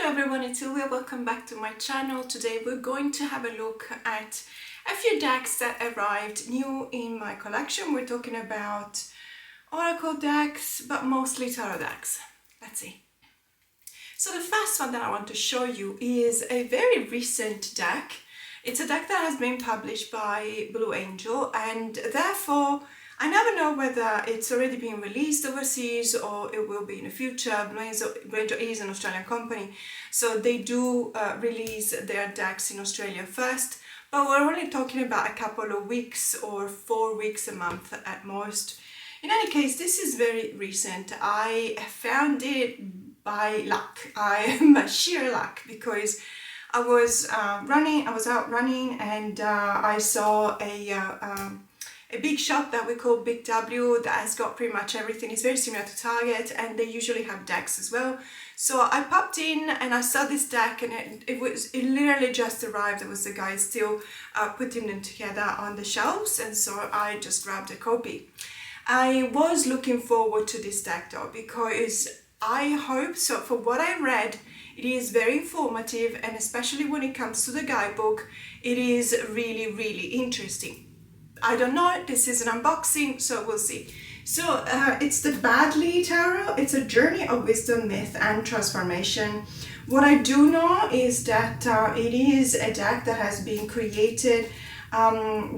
Hello everyone, it's Silvia. Welcome back to my channel. Today we're going to have a look at a few decks that arrived new in my collection. We're talking about oracle decks, but mostly tarot decks. Let's see. So the first one that I want to show you is a very recent deck. It's a deck that has been published by Blue Angel, and therefore I never know whether it's already been released overseas or it will be in the future. Blue Angel is an Australian company, so they do release their decks in Australia first, but we're only talking about a couple of weeks or 4 weeks a month at most. In any case, this is very recent. I found it by luck, by sheer luck, because I was out running, and I saw a big shop that we call Big W that has got pretty much everything. It's very similar to Target, and they usually have decks as well. So I popped in and I saw this deck, and it literally just arrived. There was the guy still putting them together on the shelves, and so I just grabbed a copy. I was looking forward to this deck though, because I hope so. For what I read, it is very informative, and especially when it comes to the guidebook, it is really, really interesting. I don't know, this is an unboxing, so we'll see. So it's the Baddeley Tarot. It's a journey of wisdom, myth and transformation. What I do know is that it is a deck that has been created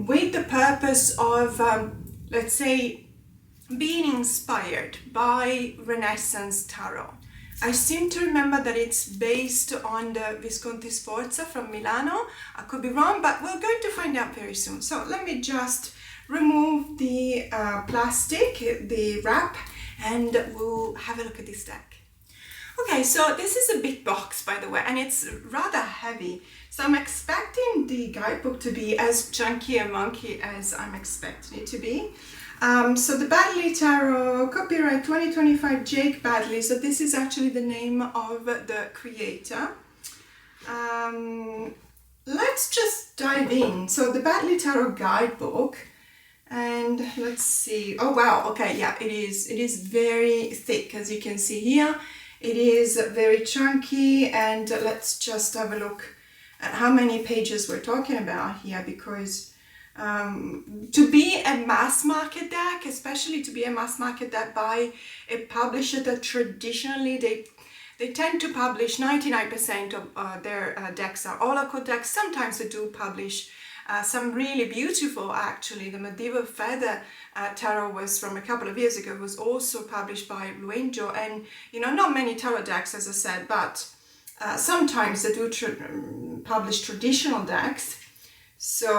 with the purpose of, let's say, being inspired by Renaissance Tarot. I seem to remember that it's based on the Visconti Sforza from Milano. I could be wrong, but we're going to find out very soon. So let me just remove the plastic, the wrap, and we'll have a look at this deck. Okay, so this is a big box, by the way, and it's rather heavy. So I'm expecting the guidebook to be as chunky and monkey as I'm expecting it to be. So the Baddeley Tarot, copyright 2025, Jake Baddeley. So this is actually the name of the creator. Let's just dive in. So the Baddeley Tarot guidebook, and let's see. Oh wow, okay, yeah, it is very thick, as you can see here. It is very chunky, and let's just have a look at how many pages we're talking about here, because to be a mass market deck, especially to be a mass market deck by a publisher that traditionally they tend to publish 99% of their decks are oracle decks. Sometimes they do publish some really beautiful, actually. The Medieval Feather Tarot was from a couple of years ago, was also published by Blue Angel, and you know, not many tarot decks, as I said, but sometimes they do publish traditional decks. So,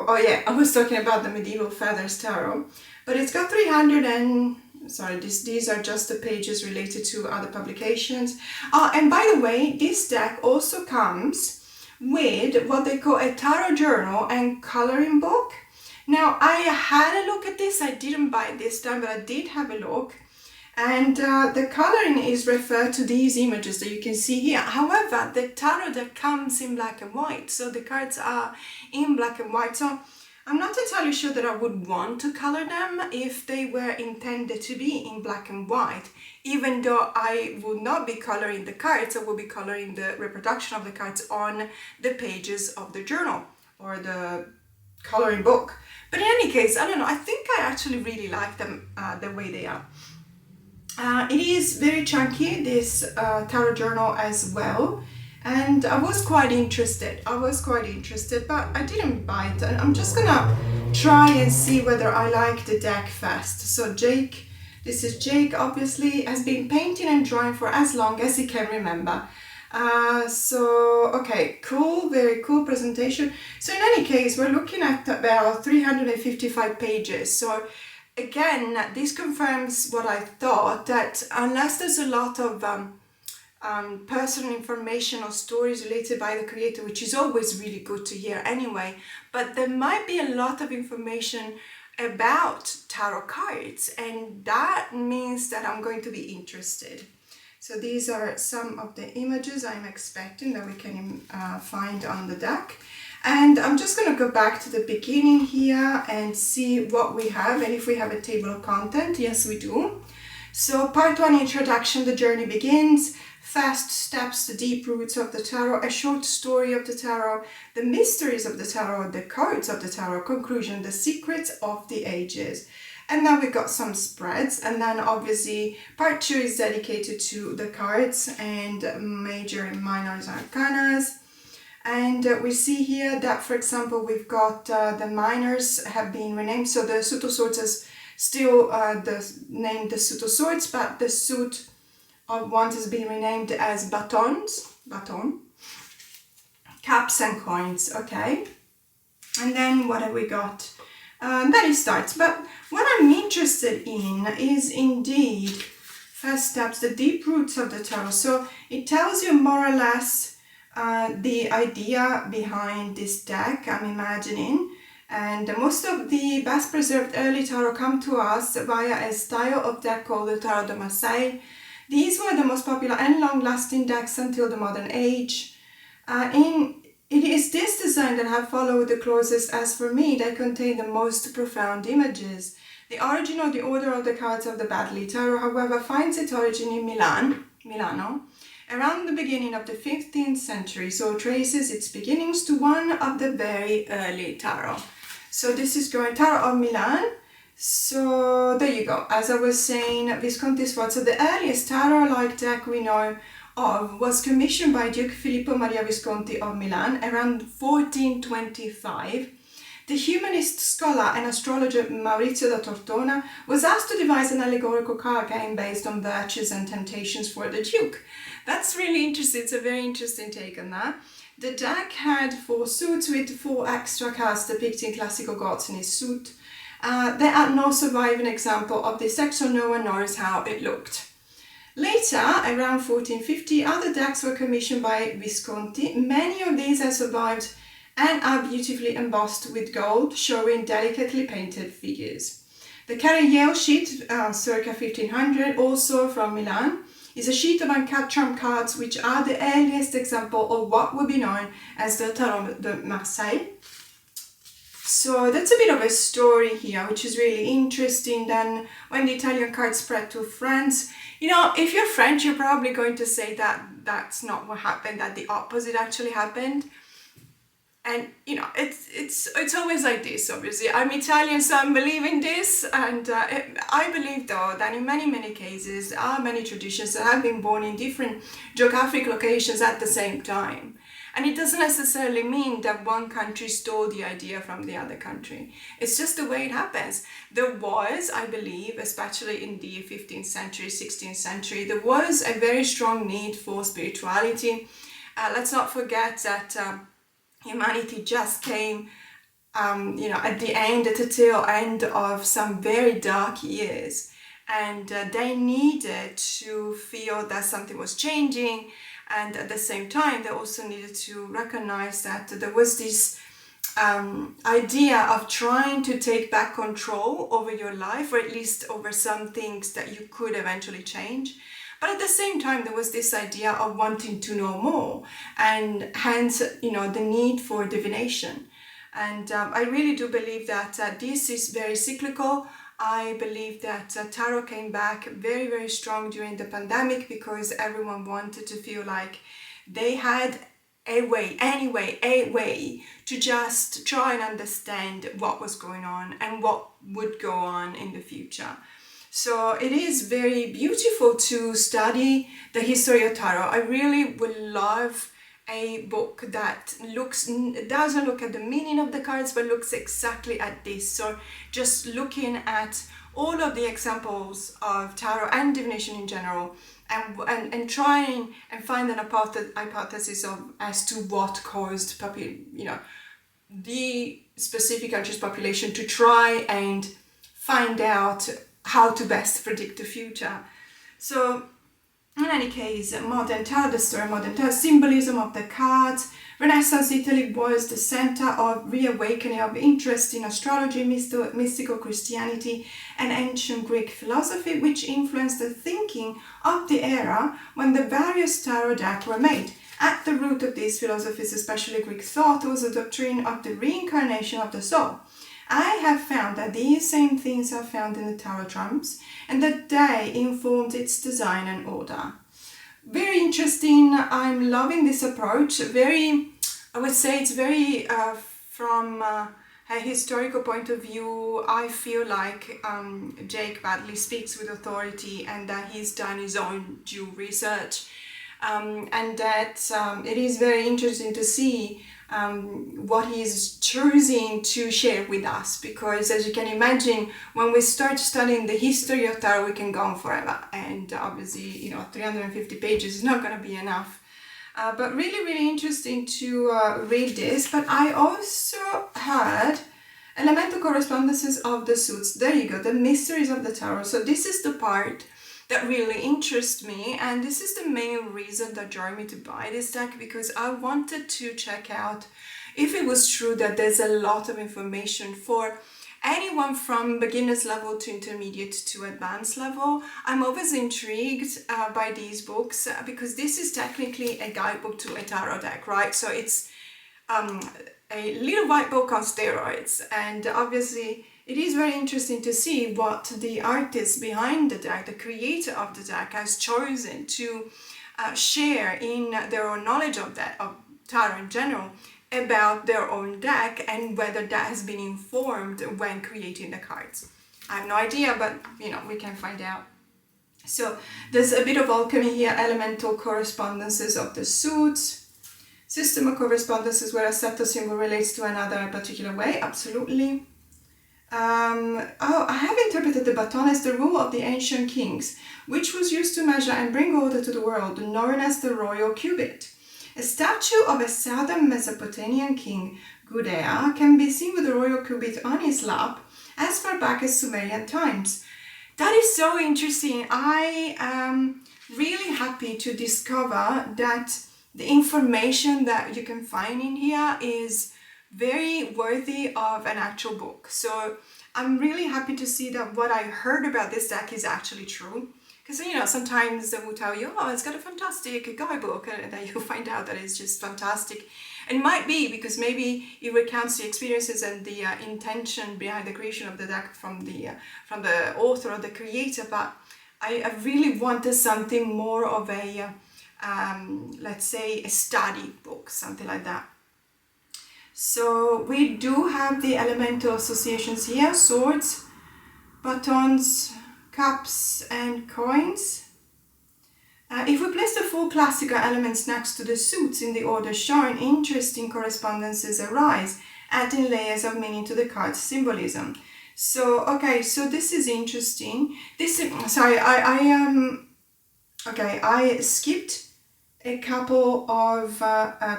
oh yeah, I was talking about the Medieval Feathers Tarot, but it's got 300 and, sorry, these are just the pages related to other publications. And by the way, this deck also comes with what they call a tarot journal and coloring book. Now, I had a look at this. I didn't buy it this time, but I did have a look. And the coloring is referred to these images that you can see here. However, the tarot that comes in black and white, so the cards are in black and white. So I'm not entirely sure that I would want to color them if they were intended to be in black and white. Even though I would not be coloring the cards, I will be coloring the reproduction of the cards on the pages of the journal or the coloring book. But in any case, I don't know, I think I actually really like them the way they are. It is very chunky, this tarot journal as well, and I was quite interested, but I didn't buy it. I'm just gonna try and see whether I like the deck first. So Jake, this is Jake, obviously, has been painting and drawing for as long as he can remember. So, okay, cool, very cool presentation. So in any case, we're looking at about 355 pages. So again, this confirms what I thought, that unless there's a lot of personal information or stories related by the creator, which is always really good to hear anyway, but there might be a lot of information about tarot cards, and that means that I'm going to be interested. So these are some of the images I'm expecting that we can find on the deck. And I'm just going to go back to the beginning here and see what we have, and if we have a table of content. Yes, we do. So part 1, introduction, the journey begins. Fast Steps, The Deep Roots of the Tarot, A Short Story of the Tarot, The Mysteries of the Tarot, The Codes of the Tarot, Conclusion, The Secrets of the Ages. And then we got some spreads, and then obviously part 2 is dedicated to the cards and major and minor arcanas. And we see here that, for example, we've got the minors have been renamed. So the Suit of Swords is still named the Suit of Swords, but the Suit of Wands has been renamed as baton, cups and coins, okay? And then what have we got? Then it starts. But what I'm interested in is indeed First Steps, The Deep Roots of the Tarot. So it tells you more or less the idea behind this deck, I'm imagining. And most of the best preserved early tarot come to us via a style of deck called the Tarot de Marseille. These were the most popular and long-lasting decks until the modern age. It is this design that I have followed the closest, as for me they contain the most profound images. The origin of the order of the cards of the Baddeley Tarot, however, finds its origin in Milano, around the beginning of the 15th century, so traces its beginnings to one of the very early tarot. So this is going Tarot of Milan. So there you go. As I was saying, Visconti Sforza, the earliest tarot-like deck we know of was commissioned by Duke Filippo Maria Visconti of Milan around 1425. The humanist scholar and astrologer Maurizio da Tortona was asked to devise an allegorical card game based on virtues and temptations for the Duke. That's really interesting. It's a very interesting take on that. The deck had 4 suits with 4 extra cards depicting classical gods in his suit. There are no surviving example of this deck, so no one knows how it looked. Later, around 1450, other decks were commissioned by Visconti. Many of these have survived and are beautifully embossed with gold, showing delicately painted figures. The Carrier sheet, circa 1500, also from Milan, is a sheet of uncut trump cards, which are the earliest example of what would be known as the Tarot de Marseille. So that's a bit of a story here, which is really interesting. Then when the Italian cards spread to France, you know, if you're French, you're probably going to say that that's not what happened, that the opposite actually happened. And, you know, it's always like this, obviously. I'm Italian, so I believe in this. And I believe, though, that in many cases, there are many traditions that have been born in different geographic locations at the same time. And it doesn't necessarily mean that one country stole the idea from the other country. It's just the way it happens. There was, I believe, especially in the 15th century, 16th century, there was a very strong need for spirituality. Let's not forget that humanity just came, at the tail end of some very dark years. And they needed to feel that something was changing. And at the same time, they also needed to recognize that there was this idea of trying to take back control over your life, or at least over some things that you could eventually change. But at the same time, there was this idea of wanting to know more, and hence, the need for divination. And I really do believe that this is very cyclical. I believe that tarot came back very, very strong during the pandemic, because everyone wanted to feel like they had a way to just try and understand what was going on and what would go on in the future. So it is very beautiful to study the history of tarot. I really would love a book that doesn't look at the meaning of the cards, but looks exactly at this. So just looking at all of the examples of tarot and divination in general, and trying and find an hypothesis of as to what caused the specific country's population to try and find out how to best predict the future. So in any case, modern tarot, the story of modern tarot, symbolism of the cards. Renaissance Italy was the center of reawakening of interest in astrology, mystical Christianity, and ancient Greek philosophy, which influenced the thinking of the era when the various tarot decks were made. At the root of these philosophies, especially Greek thought, was the doctrine of the reincarnation of the soul. I have found that these same things are found in the tarot trumps, and that they informed its design and order. very interesting. I'm loving this approach. Very, I would say it's very, from a historical point of view, I feel like Jake Baddeley speaks with authority and that he's done his own due research. And that it is very interesting to see what he's choosing to share with us, because as you can imagine, when we start studying the history of tarot, we can go on forever, and obviously 350 pages is not going to be enough, but really interesting to read this. But I also heard elemental correspondences of the suits. There you go, the mysteries of the tarot. So this is the part that really interests me, and this is the main reason that drove me to buy this deck, because I wanted to check out if it was true that there's a lot of information for anyone from beginner's level to intermediate to advanced level. I'm always intrigued by these books because this is technically a guidebook to a tarot deck, right? So it's a little white book on steroids, and obviously it is very interesting to see what the artist behind the deck, the creator of the deck, has chosen to share in their own knowledge of tarot in general about their own deck, and whether that has been informed when creating the cards. I have no idea, but we can find out. So there's a bit of alchemy here, elemental correspondences of the suits, system of correspondences where a set of symbol relates to another in a particular way, absolutely. I have interpreted the baton as the rule of the ancient kings, which was used to measure and bring order to the world, known as the royal cubit. A statue of a southern Mesopotamian king, Gudea, can be seen with the royal cubit on his lap as far back as Sumerian times. That is so interesting. I am really happy to discover that the information that you can find in here is very worthy of an actual book. So I'm really happy to see that what I heard about this deck is actually true. Because sometimes they will tell you, oh, it's got a fantastic guidebook, and then you find out that it's just fantastic. And it might be because maybe it recounts the experiences and the intention behind the creation of the deck from the author or the creator. But I really wanted something more of a let's say a study book, something like that. So we do have the elemental associations here: swords, batons, cups and coins. If we place the four classical elements next to the suits in the order shown, interesting correspondences arise, adding layers of meaning to the card's symbolism. So okay, so this is interesting. I skipped a couple of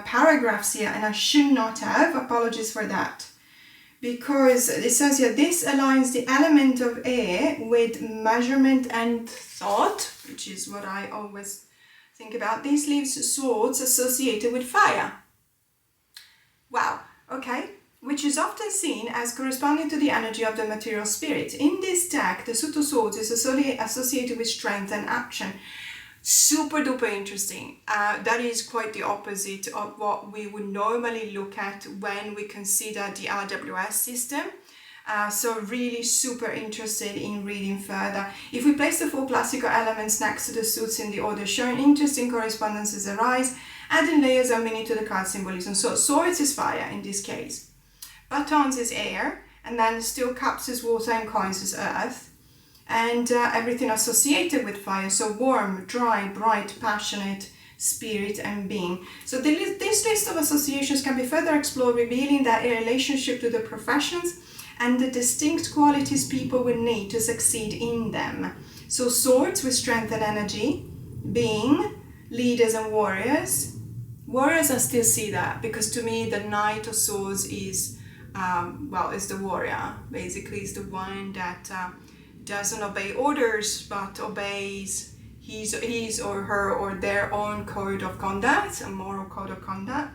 paragraphs here, and I should not have. Apologies for that. Because it says here, this aligns the element of air with measurement and thought, which is what I always think about. This leaves swords associated with fire. Wow, okay. Which is often seen as corresponding to the energy of the material spirit. In this deck, the suit of swords is associated with strength and action. Super duper interesting. That is quite the opposite of what we would normally look at when we consider the RWS system. So really super interested in reading further. If we place the four classical elements next to the suits in the order shown, interesting correspondences arise, adding layers of meaning to the card symbolism. So swords is fire in this case, batons is air, and then steel cups is water, and coins is earth. And everything associated with fire, so warm, dry, bright, passionate, spirit and being. So this list of associations can be further explored, revealing that a relationship to the professions and the distinct qualities people will need to succeed in them. So swords with strength and energy, being, leaders and warriors. Warriors, I still see that, because to me the Knight of Swords is, is the warrior. Basically, is the one that doesn't obey orders, but obeys his or her or their own code of conduct, a moral code of conduct.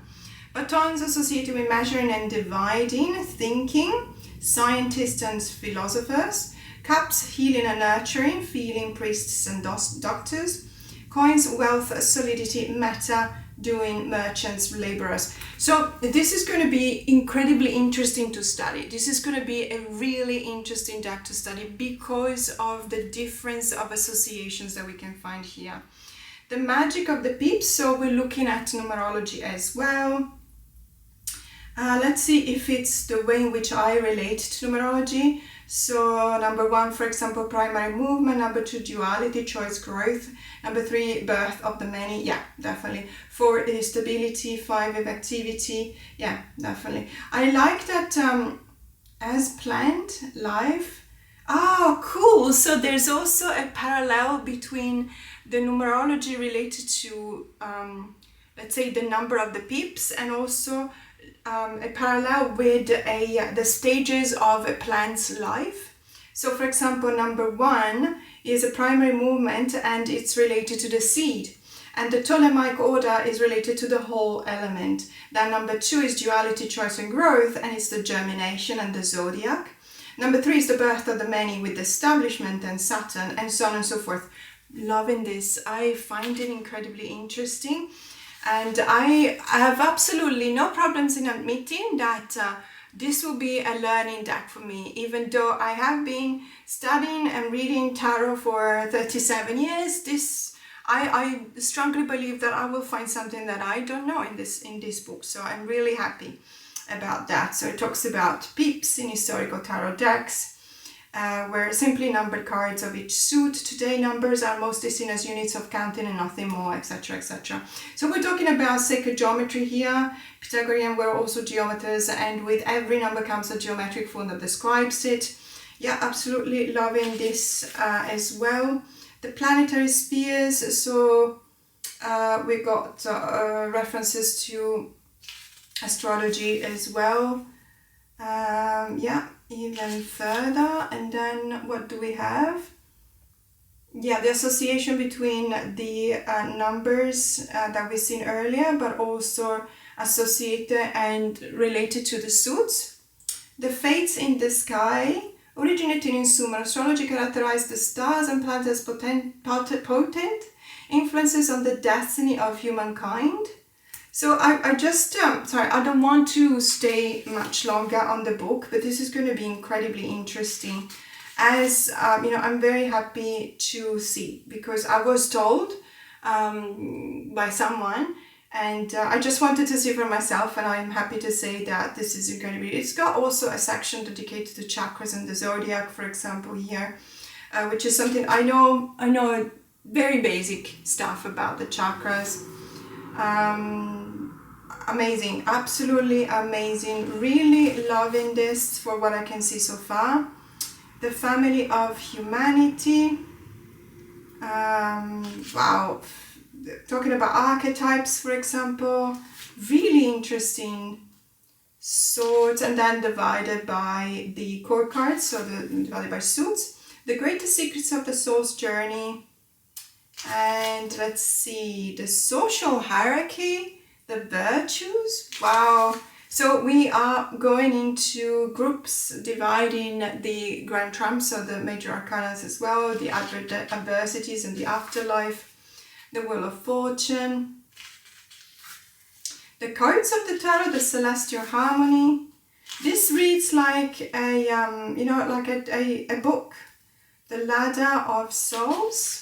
Batons associated with measuring and dividing, thinking, scientists and philosophers. Cups, healing and nurturing, feeling, priests and doctors. Coins, wealth, solidity, matter, doing, merchants, laborers. So this is going to be incredibly interesting to study. This is going to be a really interesting deck to study because of the difference of associations that we can find here. the magic of the pips. So we're looking at numerology as well. Let's see if it's the way in which I relate to numerology. So number 1, for example, primary movement. Number 2, duality, choice, growth. Number 3, birth of the many. Yeah, definitely. 4 is stability. 5 is activity. Yeah, definitely. I like that as planned, life. Oh, cool. So there's also a parallel between the numerology related to, let's say, the number of the pips, and also a parallel with the stages of a plant's life. So for example, number 1 is a primary movement, and it's related to the seed, and the Ptolemaic order is related to the whole element. Then number 2 is duality, choice and growth, and it's the germination and the zodiac. Number 3 is the birth of the many with the establishment and Saturn, and so on and so forth. Loving this. I find it incredibly interesting. And I have absolutely no problems in admitting that this will be a learning deck for me, even though I have been studying and reading tarot for 37 years. I strongly believe that I will find something that I don't know in this book. So I'm really happy about that. So it talks about pips in historical tarot decks, where simply numbered cards of each suit. Today numbers are mostly seen as units of counting and nothing more, etc, etc. So we're talking about sacred geometry here. Pythagorean were also geometers, and with every number comes a geometric form that describes it. Yeah, absolutely loving this as well. The planetary spheres, so we got references to astrology as well. Yeah, even further. And then what do we have? Yeah, the association between the numbers that we've seen earlier, but also associated and related to the suits. The fates in the sky, originating in Sumer astrology, characterized the stars and planets as potent influences on the destiny of humankind. So I just, sorry, I don't want to stay much longer on the book, but this is going to be incredibly interesting. As, you know, I'm very happy to see, because I was told by someone, and I just wanted to see for myself, and I'm happy to say that this is incredibly. It's got also a section dedicated to chakras and the zodiac, for example, here, which is something I know very basic stuff about the chakras. Amazing, absolutely amazing. Really loving this for what I can see so far. The family of humanity. Wow, talking about archetypes, for example. Really interesting. Swords, and then divided by the core cards, so divided by suits. The greatest secrets of the soul's journey. And let's see, the social hierarchy, the virtues. Wow. So we are going into groups, dividing the grand trumps, so the major arcanas as well, the adversities and the afterlife, the wheel of fortune, the cards of the tarot, the celestial harmony. This reads like a you know, like a book. The ladder of souls.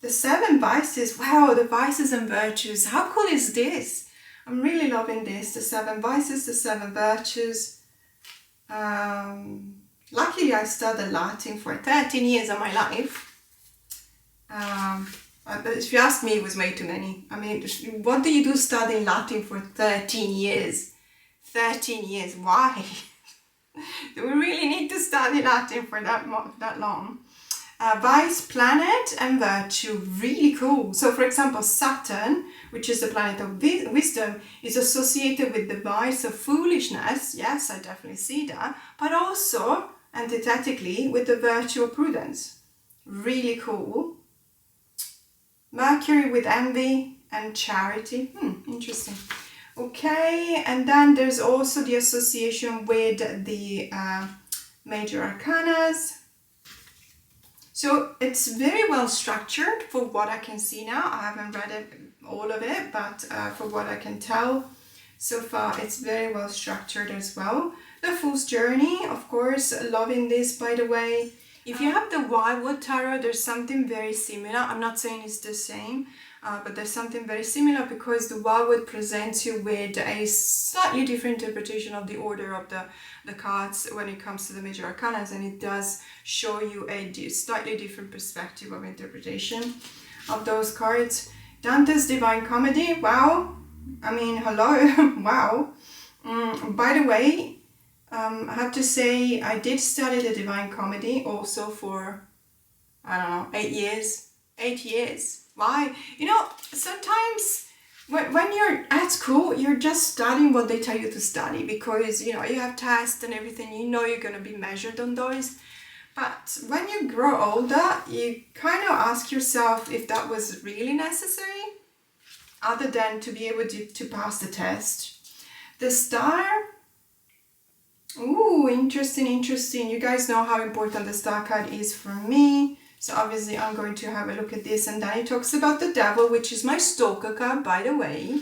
The 7 vices. Wow, the vices and virtues. How cool is this? I'm really loving this. The 7 vices, the 7 virtues. Luckily, I studied Latin for 13 years of my life. But if you ask me, it was way too many. I mean, what do you do studying Latin for 13 years? 13 years, why? Do we really need to study Latin for that long? Vice, planet, and virtue, really cool. So for example, Saturn, which is the planet of wisdom, is associated with the vice of foolishness. Yes, I definitely see that. But also, antithetically, with the virtue of prudence. Really cool. Mercury with envy and charity. Interesting. Okay, and then there's also the association with the major arcanas. So it's very well structured for what I can see now. I haven't read all of it, but for what I can tell so far, it's very well structured as well. The Fool's Journey, of course, loving this, by the way. If you have the Wildwood Tarot, there's something very similar. I'm not saying it's the same, but there's something very similar because the Wildwood presents you with a slightly different interpretation of the order of the cards when it comes to the major arcana, and it does show you a slightly different perspective of interpretation of those cards. Dante's Divine Comedy, wow. I mean, hello, wow. By the way, I have to say I did study the Divine Comedy also for, I don't know, 8 years. 8 years. Why? You know, sometimes when you're at school, you're just studying what they tell you to study because, you know, you have tests and everything, you know you're going to be measured on those. But when you grow older, you kind of ask yourself if that was really necessary, other than to be able to pass the test. The Star, ooh, interesting. You guys know how important the Star card is for me. So obviously I'm going to have a look at this, and then it talks about the Devil, which is my stalker card, by the way.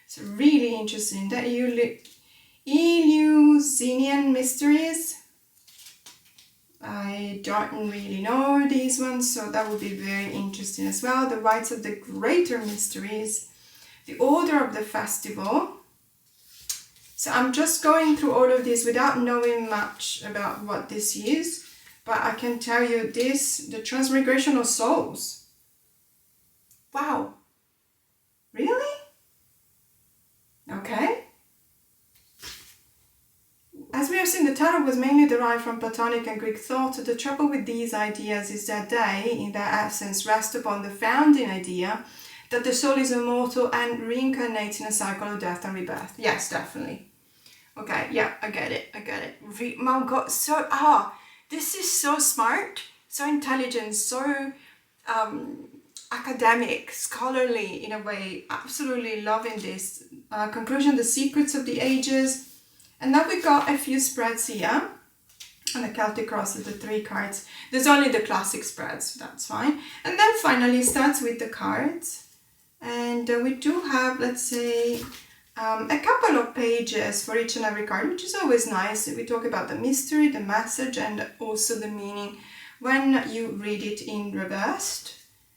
It's really interesting. The Eleusinian Mysteries. I don't really know these ones, so that would be very interesting as well. The Rites of the Greater Mysteries. The Order of the Festival. So I'm just going through all of this without knowing much about what this is. But I can tell you this, the Transmigration of Souls. Wow. Really? Okay. As we have seen, the tarot was mainly derived from Platonic and Greek thought. The trouble with these ideas is that they, in their essence, rest upon the founding idea that the soul is immortal and reincarnates in a cycle of death and rebirth. Yes, definitely. Okay, yeah, I get it. Oh God, this is so smart, so intelligent, so academic, scholarly in a way. Absolutely loving this. Conclusion, The Secrets of the Ages. And then we got a few spreads here. And the Celtic Cross with the 3 cards. There's only the classic spreads, so that's fine. And then finally it starts with the cards. And we do have, let's say, a couple of pages for each and every card, which is always nice. We talk about the mystery, the message, and also the meaning when you read it in reversed.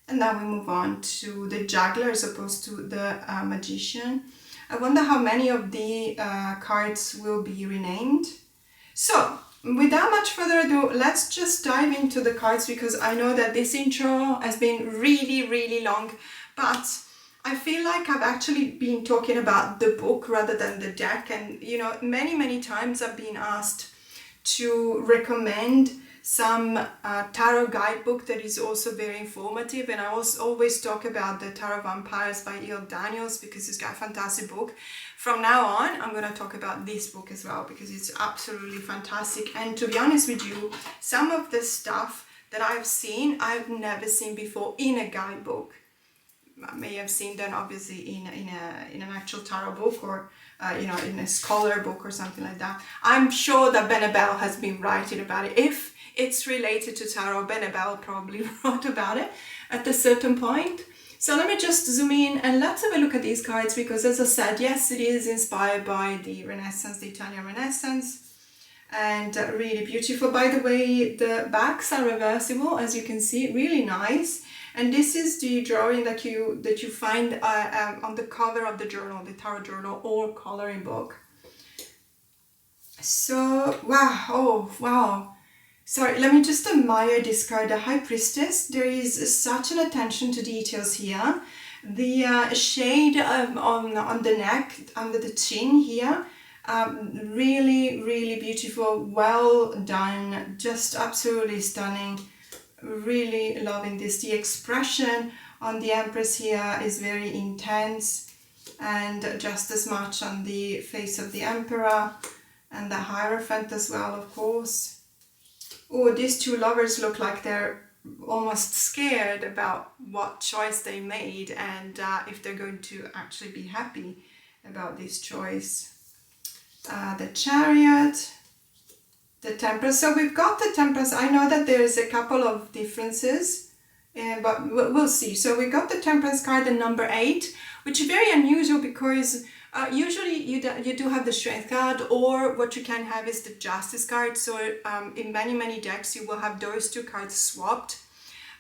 And then we move on to the Juggler as opposed to the Magician. I wonder how many of the cards will be renamed. So, without much further ado, let's just dive into the cards, because I know that this intro has been really long, but I feel like I've actually been talking about the book rather than the deck. And, you know, many times I've been asked to recommend some tarot guidebook that is also very informative, and I also always talk about the Tarot Vampires by E.L. Daniels because it's got a fantastic book. From now on, I'm going to talk about this book as well because it's absolutely fantastic. And to be honest with you, some of the stuff that I've seen, I've never seen before in a guidebook. I may have seen them obviously in an actual tarot book, or you know, in a scholar book or something like that. I'm sure that Benabel has been writing about it. If it's related to tarot, Benabel probably wrote about it at a certain point. So let me just zoom in and let's have a look at these cards, because as I said, yes, it is inspired by the Renaissance, the Italian Renaissance, and really beautiful. By the way, the backs are reversible, as you can see, really nice. And this is the drawing that you find on the cover of the journal, the tarot journal or coloring book. So, wow, oh, wow. Sorry, let me just admire this card, the High Priestess. There is such an attention to details here. The shade on the neck, under the chin here, really beautiful, well done, just absolutely stunning. Really loving this. The expression on the Empress here is very intense, and just as much on the face of the Emperor and the Hierophant as well, of course. Oh, these two lovers look like they're almost scared about what choice they made, and if they're going to actually be happy about this choice. The Chariot, the Temperance. So we've got the Temperance. I know that there's a couple of differences but we'll see. So we got the Temperance card, the number 8, which is very unusual because usually you do have the Strength card, or what you can have is the Justice card. So in many decks you will have those two cards swapped.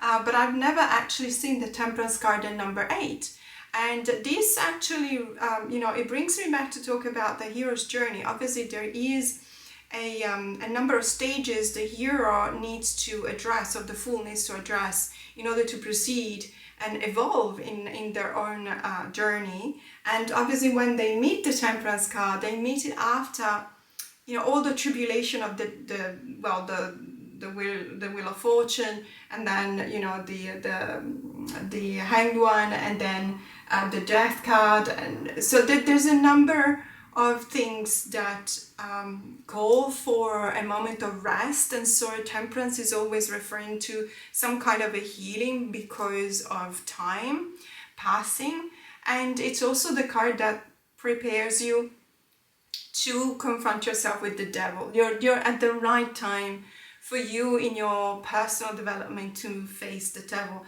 But I've never actually seen the Temperance card and number 8. And this actually, it brings me back to talk about the hero's journey. Obviously, there is a number of stages the hero needs to address, or the fool needs to address, in order to proceed and evolve in their own journey. And obviously, when they meet the Temperance card, they meet it after, all the tribulation of the wheel of fortune, and then the Hanged One, and then the Death card, and so there's a number of things that call for a moment of rest. And so Temperance is always referring to some kind of a healing because of time passing, and it's also the card that prepares you to confront yourself with the devil. You're at the right time for you in your personal development to face the devil.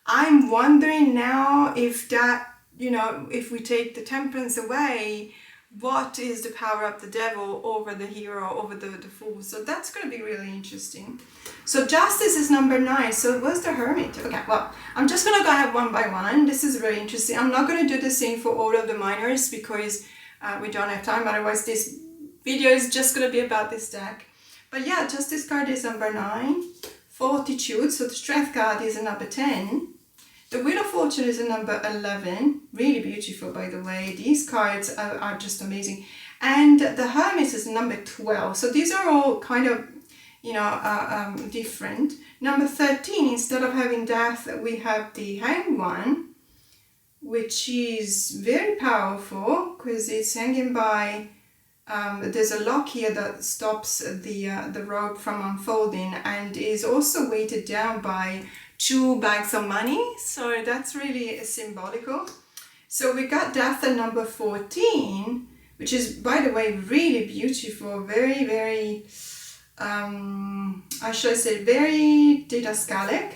I'm wondering now if that, if we take the Temperance away, what is the power of the devil over the hero, over the fool? So that's going to be really interesting. So Justice is number 9. So where's the Hermit? Okay, well, I'm just going to go ahead one by one. This is very interesting. I'm not going to do the same for all of the minors because we don't have time. Otherwise, this video is just going to be about this deck. But yeah, Justice card is number 9. Fortitude, so the Strength card is a number 10. The Wheel of Fortune is a number 11. Really beautiful, by the way. These cards are just amazing. And the Hermit is number 12. So these are all kind of, different. Number 13, instead of having Death, we have the Hanged One, which is very powerful because it's hanging by... there's a lock here that stops the rope from unfolding, and is also weighted down by 2 bags of money. So that's really symbolical. So we got Death at number 14, which is, by the way, really beautiful. Very, very, very didascalic.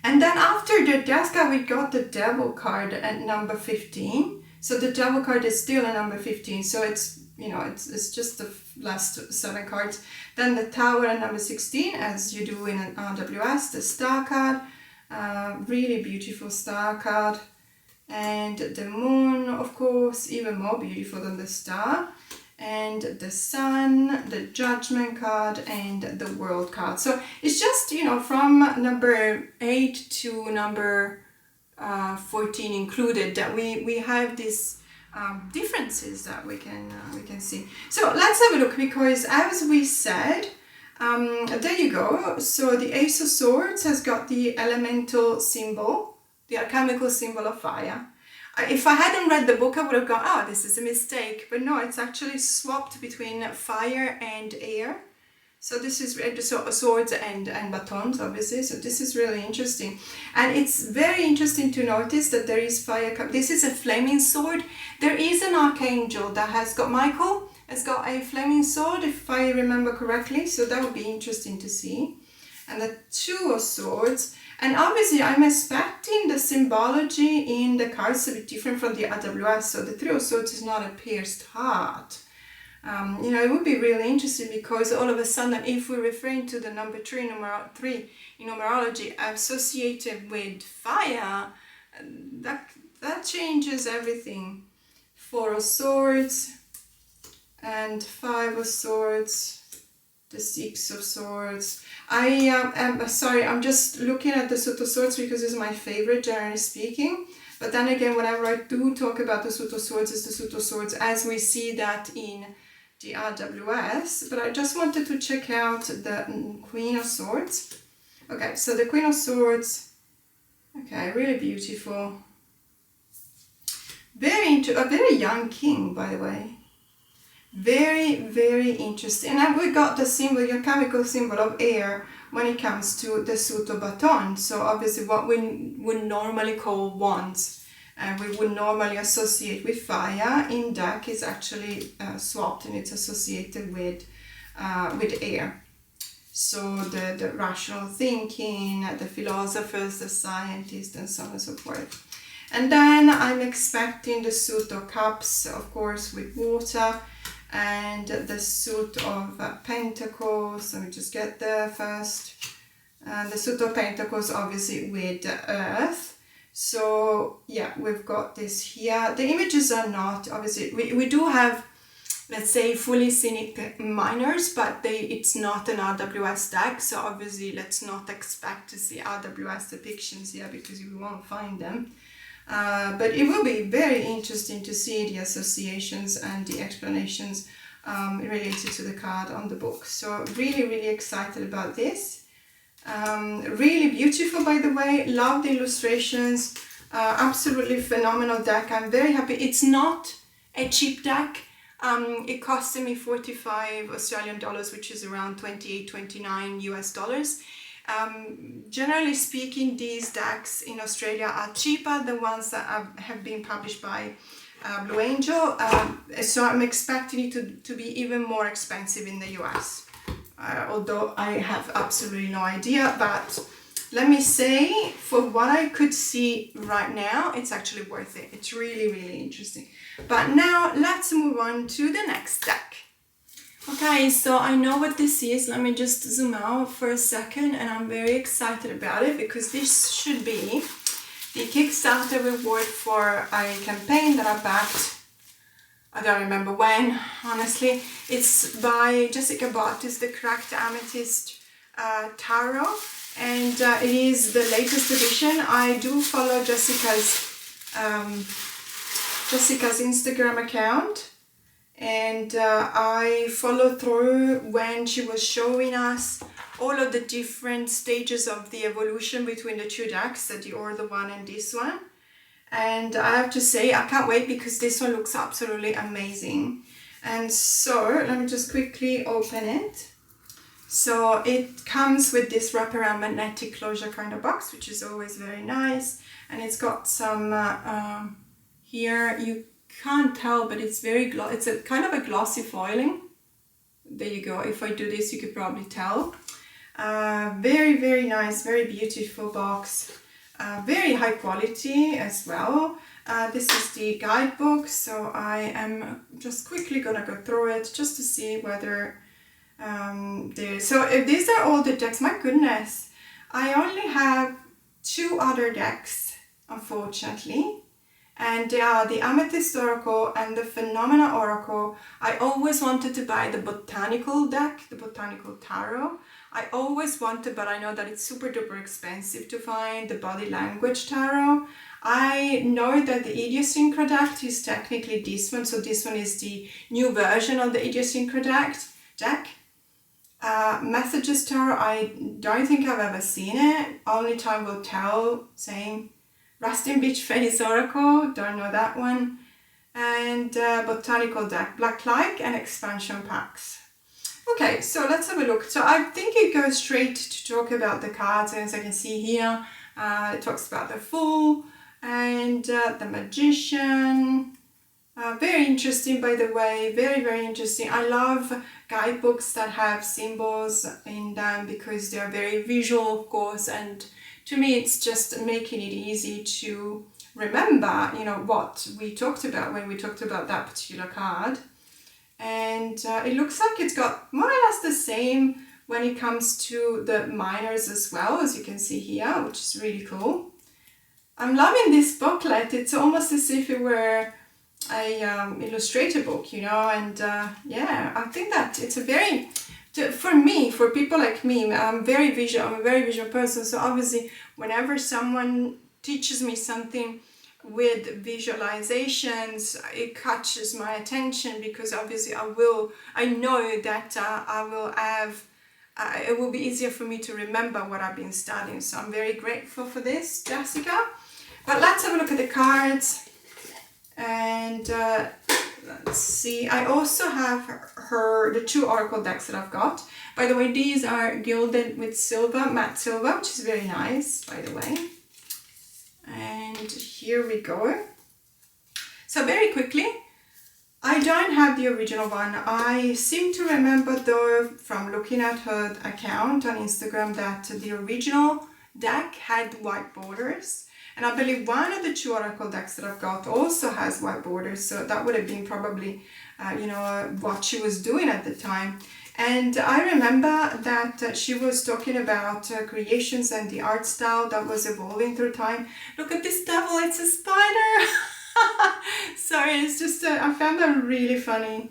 And then after the Death card, we got the Devil card at number 15. So the Devil card is still a number 15. So it's, it's just the last 7 cards. Then the Tower at number 16, as you do in an RWS. The Star card, really beautiful Star card. And the Moon, of course, even more beautiful than the Star. And the Sun, the Judgment card, and the World card. So it's just, from number 8 to number 14 included, that we have these differences that we can see. So let's have a look, because as we said, there you go. So the Ace of Swords has got the elemental symbol, the alchemical symbol of fire. If I hadn't read the book, I would have gone, oh, this is a mistake. But no, it's actually swapped between fire and air. So this is swords and batons, obviously. So this is really interesting. And it's very interesting to notice that there is fire. This is a flaming sword. There is an archangel that has got, Michael has got a flaming sword, if I remember correctly. So that would be interesting to see. And the Two of Swords. And obviously, I'm expecting the symbology in the cards to be different from the RWS. So the Three of Swords is not a pierced heart. It would be really interesting, because all of a sudden, if we're referring to the number 3 in numerology associated with fire, that changes everything. 4 of Swords and 5 of Swords. The 6 of Swords. I'm just looking at the Suit of Swords because it's my favorite, generally speaking. But then again, whenever I do talk about the Suit of Swords, it's the Suit of Swords as we see that in the RWS. But I just wanted to check out the Queen of Swords. Okay, so the Queen of Swords. Okay, really beautiful. A very young king, by the way. Very, very interesting. And we got the symbol, your chemical symbol of air when it comes to the suit of baton. So obviously what we would normally call wands, we would normally associate with fire, in deck is actually swapped, and it's associated with air. So the rational thinking, the philosophers, the scientists, and so on and so forth. And then I'm expecting the suit of cups, of course, with water, and the suit of pentacles. Let me just get there first. And the suit of pentacles, obviously, with the earth. So yeah, we've got this here. The images are not, obviously, we do have, let's say, fully scenic minors, but it's not an RWS deck. So obviously, let's not expect to see RWS depictions here because we won't find them. But it will be very interesting to see the associations and the explanations related to the card on the book. So really, really excited about this. Really beautiful, by the way. Love the illustrations. Absolutely phenomenal deck. I'm very happy. It's not a cheap deck. It costed me 45 Australian dollars, which is around 28, 29 US dollars. Generally speaking, these decks in Australia are cheaper than ones that have been published by Blue Angel. So I'm expecting it to be even more expensive in the US. Although I have absolutely no idea, but let me say, for what I could see right now, it's actually worth it. It's really, really interesting. But now let's move on to the next deck. Okay, so I know what this is. Let me just zoom out for a second, and I'm very excited about it because this should be the Kickstarter reward for a campaign that I backed. I don't remember when, honestly. It's by Jessica Bott. It's the Cracked Amethyst Tarot, and it is the latest edition. I do follow Jessica's Instagram account, and I followed through when she was showing us all of the different stages of the evolution between the two decks, the Order one and this one. And I have to say, I can't wait because this one looks absolutely amazing. And so let me just quickly open it. So it comes with this wraparound magnetic closure kind of box, which is always very nice. And it's got some here, you can't tell, but it's very it's a kind of a glossy foiling. There you go. If I do this, you could probably tell. Very, very nice, very beautiful box. Very high quality as well. This is the guidebook, so I am just quickly gonna go through it just to see whether so if these are all the decks, my goodness, I only have 2 other decks, unfortunately, and they are the Amethyst Oracle and the Phenomena Oracle. I always wanted to buy the Botanical deck, the Botanical Tarot. I always wanted, but I know that it's super duper expensive to find, the Body Language Tarot. I know that the Idiosyncra deck is technically this one, so this one is the new version of the Idiosyncra deck. Messages Tarot, I don't think I've ever seen it. Only time will tell, same. Rustin Beach Face Oracle, don't know that one. And Botanical deck, Black Light and expansion packs. Okay, so let's have a look. So I think it goes straight to talk about the cards, and as I can see here, it talks about the Fool and the Magician. Very interesting, by the way, very, very interesting. I love guidebooks that have symbols in them because they're very visual, of course, and to me it's just making it easy to remember, you know, what we talked about when we talked about that particular card. And it looks like it's got more or less the same when it comes to the minors as well, as you can see here, which is really cool. I'm loving this booklet. It's almost as if it were a illustrator book, you know, and yeah, I think that it's a very, for me, for people like me, I'm a very visual person, so obviously whenever someone teaches me something with visualizations, it catches my attention because obviously I know that I will have, it will be easier for me to remember what I've been studying. So I'm very grateful for this, Jessica. But let's have a look at the cards. And let's see, I also have the 2 Oracle decks that I've got. By the way, these are gilded with silver, matte silver, which is very nice, by the way. And here we go. So very quickly, I don't have the original one. I seem to remember though from looking at her account on Instagram that the original deck had white borders. And I believe one of the 2 oracle decks that I've got also has white borders. So that would have been probably, what she was doing at the time. And I remember that she was talking about creations and the art style that was evolving through time. Look at this devil, it's a spider. Sorry, it's just I found that really funny.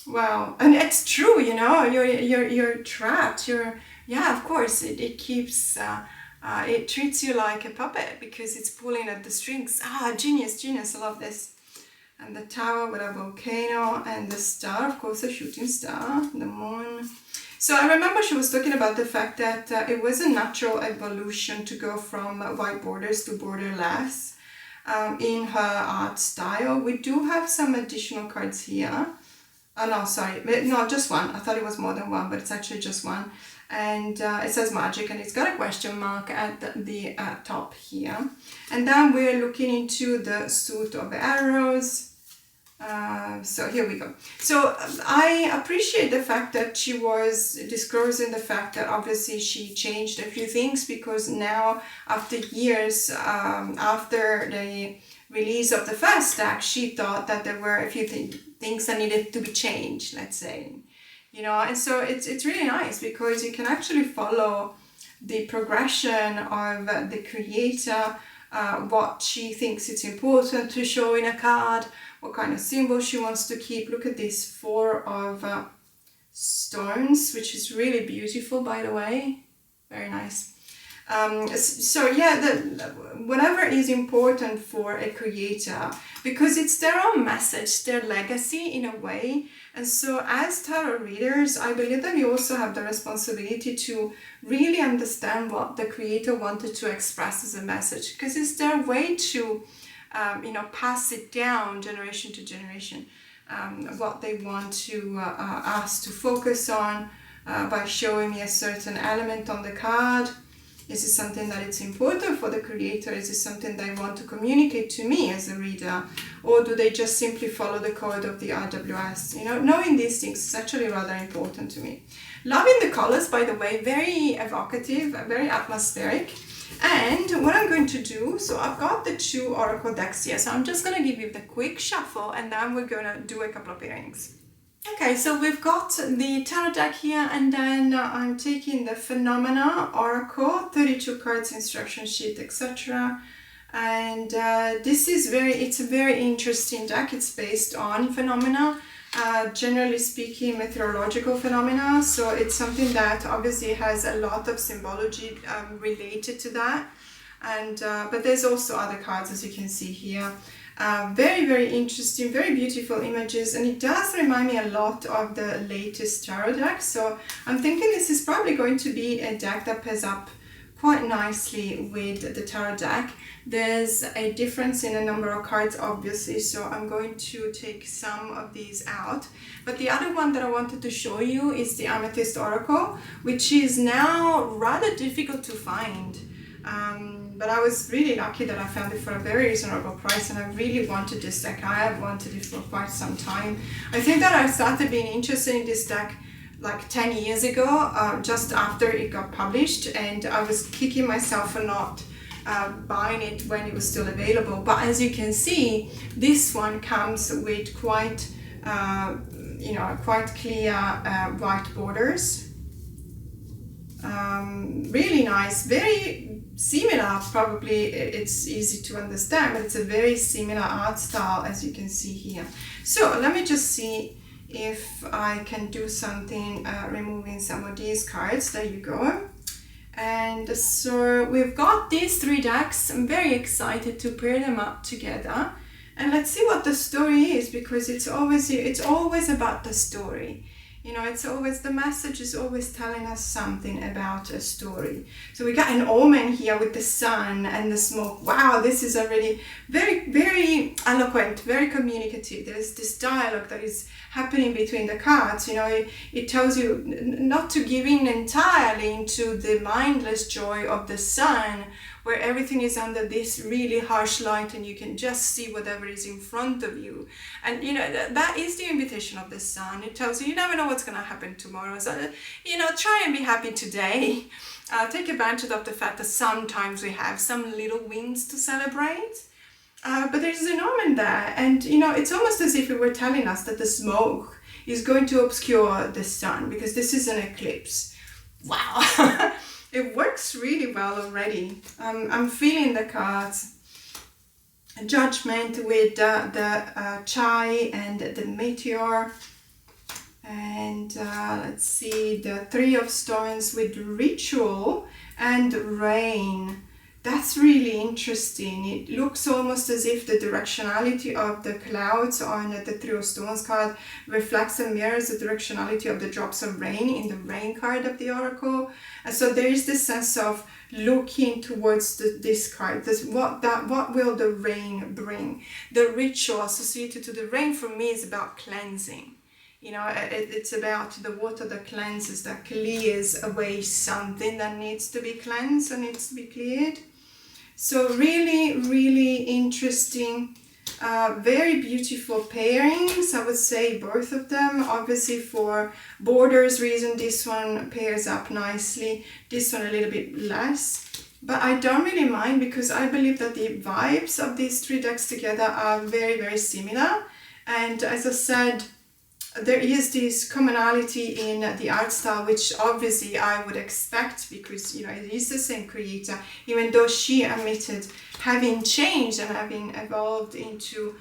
Wow, and it's true, you're trapped. Yeah, of course, it keeps it treats you like a puppet because it's pulling at the strings. Genius, I love this. And the tower with a volcano and the star, of course, a shooting star, the moon. So I remember she was talking about the fact that it was a natural evolution to go from white borders to borderless. In her art style. We do have some additional cards here. Oh no, sorry, no, just one. I thought it was more than one, but it's actually just one. And it says magic, and it's got a question mark at the top here. And then we're looking into the suit of arrows. So here we go. So I appreciate the fact that she was disclosing the fact that obviously she changed a few things, because now after years after the release of the first deck, she thought that there were a few things that needed to be changed, let's say, and so it's really nice because you can actually follow the progression of the creator, what she thinks it's important to show in a card, what kind of symbol she wants to keep. Look at this 4 of stones, which is really beautiful, by the way. Very nice. So yeah, whatever is important for a creator, because it's their own message, their legacy in a way. And so as tarot readers, I believe that we also have the responsibility to really understand what the creator wanted to express as a message, because it's their way to pass it down generation to generation, what they want to us to focus on by showing me a certain element on the card. Is it something that it's important for the creator? Is it something they want to communicate to me as a reader? Or do they just simply follow the code of the RWS? Knowing these things is actually rather important to me. Loving the colors, by the way, very evocative, very atmospheric. And what I'm going to do, so I've got the 2 oracle decks here, so I'm just going to give you the quick shuffle and then we're going to do a couple of pairings. Okay, so we've got the tarot deck here, and then I'm taking the Phenomena Oracle, 32 cards, instruction sheet, etc. And this is it's a very interesting deck. It's based on phenomena, generally speaking, meteorological phenomena. So it's something that obviously has a lot of symbology related to that. And but there's also other cards, as you can see here. Very, very interesting, very beautiful images, and it does remind me a lot of the latest tarot deck. So I'm thinking this is probably going to be a deck that pairs up quite nicely with the tarot deck. There's a difference in a number of cards, obviously, so I'm going to take some of these out. But the other one that I wanted to show you is the Amethyst Oracle, which is now rather difficult to find. But I was really lucky that I found it for a very reasonable price, and I really wanted this deck. I have wanted it for quite some time. I think that I started being interested in this deck like 10 years ago, just after it got published, and I was kicking myself for not buying it when it was still available. But as you can see, this one comes with quite clear white borders. Really nice, very similar, probably it's easy to understand, but it's a very similar art style, as you can see here. So let me just see if I can do something removing some of these cards. There you go. And so we've got these 3 decks. I'm very excited to pair them up together, and let's see what the story is, because it's always about the story. It's always, the message is always telling us something about a story. So we got an omen here with the sun and the smoke. Wow, this is already very, very eloquent, very communicative. There's this dialogue that is happening between the cards. It tells you not to give in entirely into the mindless joy of the sun where everything is under this really harsh light and you can just see whatever is in front of you. And you know, that is the invitation of the sun. It tells you, you never know what's going to happen tomorrow. So, you know, try and be happy today. Take advantage of the fact that sometimes we have some little wins to celebrate. But there's an omen there, and you know, it's almost as if it were telling us that the smoke is going to obscure the sun because this is an eclipse. Wow. It works really well already. I'm feeling the cards. Judgment with the chai and the meteor. And let's see, the Three of Stones with ritual and rain. That's really interesting. It looks almost as if the directionality of the clouds on the Three of Stones card reflects and mirrors the directionality of the drops of rain in the rain card of the oracle. And so there is this sense of looking towards this card. What will the rain bring? The ritual associated to the rain for me is about cleansing. You know, it's about the water that cleanses, that clears away something that needs to be cleansed and needs to be cleared. So really, really interesting, very beautiful pairings. I would say both of them. Obviously for borders reason, this one pairs up nicely, this one a little bit less. But I don't really mind because I believe that the vibes of these three decks together are very, very similar. And as I said, there is this commonality in the art style, which obviously I would expect because, you know, it is the same creator, even though she admitted having changed and having evolved into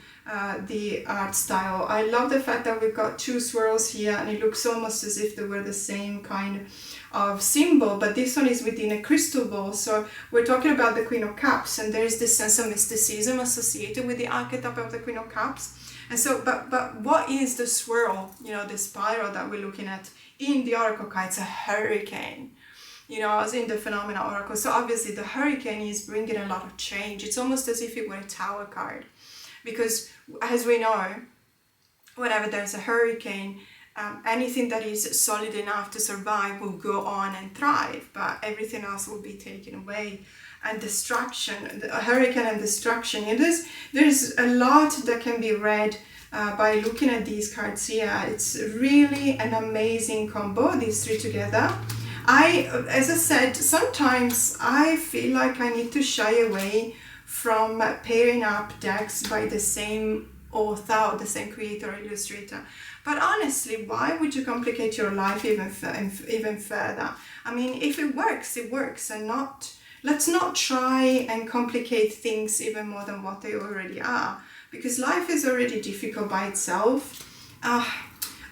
the art style. I love the fact that we've got two swirls here and it looks almost as if they were the same kind of symbol, but this one is within a crystal ball. So we're talking about the Queen of Cups, and there is this sense of mysticism associated with the archetype of the Queen of Cups. And so, but what is the swirl, you know, the spiral that we're looking at in the oracle card? It's a hurricane, you know, as in the phenomena oracle. So obviously the hurricane is bringing a lot of change. It's almost as if it were a tower card, because as we know, whenever there's a hurricane, anything that is solid enough to survive will go on and thrive, but everything else will be taken away. And destruction, a hurricane and destruction. There's a lot that can be read by looking at these cards here. It's really an amazing combo, these three together. As I said, sometimes I feel like I need to shy away from pairing up decks by the same author or the same creator or illustrator. But honestly, why would you complicate your life even further? I mean, if it works, it works, and let's not try and complicate things even more than what they already are, because life is already difficult by itself.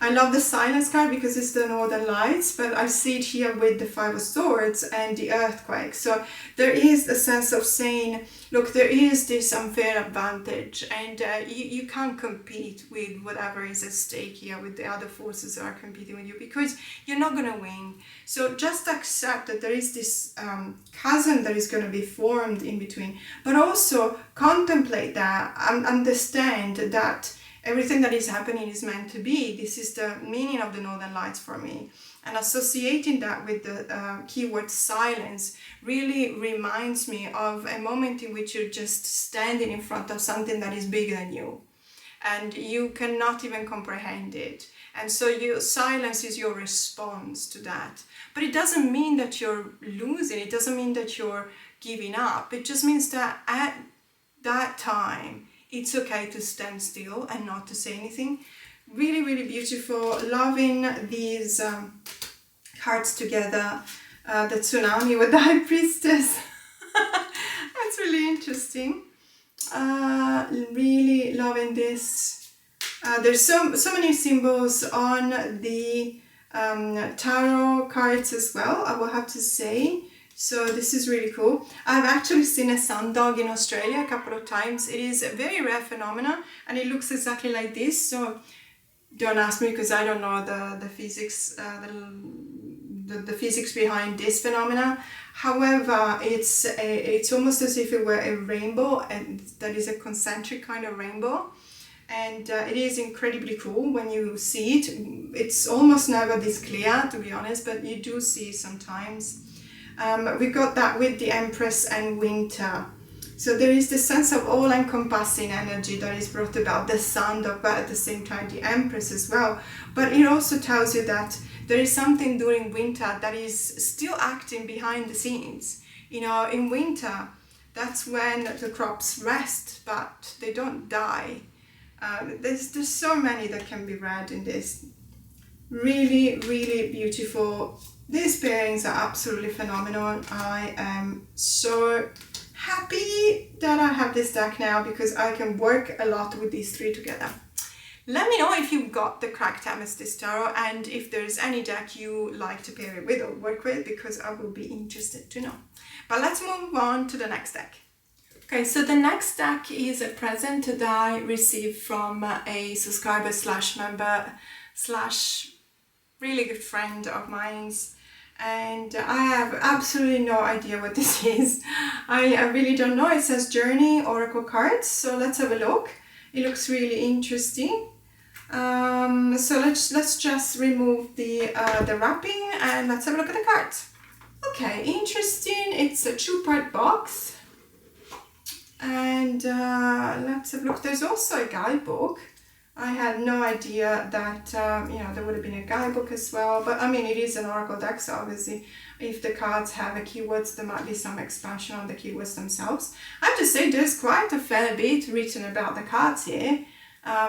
I love the silence card because it's the Northern Lights, but I see it here with the Five of Swords and the earthquake. So there is a sense of saying, look, there is this unfair advantage, and you can't compete with whatever is at stake here with the other forces that are competing with you, because you're not going to win. So just accept that there is this chasm that is going to be formed in between, but also contemplate that and understand that everything that is happening is meant to be. This is the meaning of the Northern Lights for me. And associating that with the keyword silence really reminds me of a moment in which you're just standing in front of something that is bigger than you, and you cannot even comprehend it. And so your silence is your response to that. But it doesn't mean that you're losing. It doesn't mean that you're giving up. It just means that at that time, it's okay to stand still and not to say anything. Really, really beautiful. Loving these cards together. The tsunami with the High Priestess. That's really interesting. Really loving this. There's so many symbols on the tarot cards as well, I will have to say. So this is really cool. I've actually seen a sun dog in Australia a couple of times. It is a very rare phenomenon, and it looks exactly like this. So don't ask me, because I don't know the physics, the physics behind this phenomena. However, it's almost as if it were a rainbow, and that is a concentric kind of rainbow. And it is incredibly cool when you see it. It's almost never this clear, to be honest, but you do see it sometimes. We got that with the Empress and Winter. So there is this sense of all-encompassing energy that is brought about, the Sun, but at the same time the Empress as well. But it also tells you that there is something during winter that is still acting behind the scenes. You know, in winter, that's when the crops rest, but they don't die. There's so many that can be read in this. Really, really beautiful. These pairings are absolutely phenomenal. I am so happy that I have this deck now because I can work a lot with these three together. Let me know if you've got the cracked Amethyst Tarot and if there's any deck you like to pair it with or work with, because I will be interested to know. But let's move on to the next deck. Okay, so the next deck is a present that I received from a subscriber slash member slash really good friend of mine's, and I have absolutely no idea what this is. I really don't know. It says Journey Oracle cards, so let's have a look. It looks really interesting. So let's just remove the wrapping and let's have a look at the cards. Okay, interesting. It's a two-part box. And let's have a look. There's also a guidebook. I had no idea that, you know, there would have been a guidebook as well. But I mean, it is an oracle deck, so obviously if the cards have a keywords, there might be some expansion on the keywords themselves. I have to say there's quite a fair bit written about the cards here.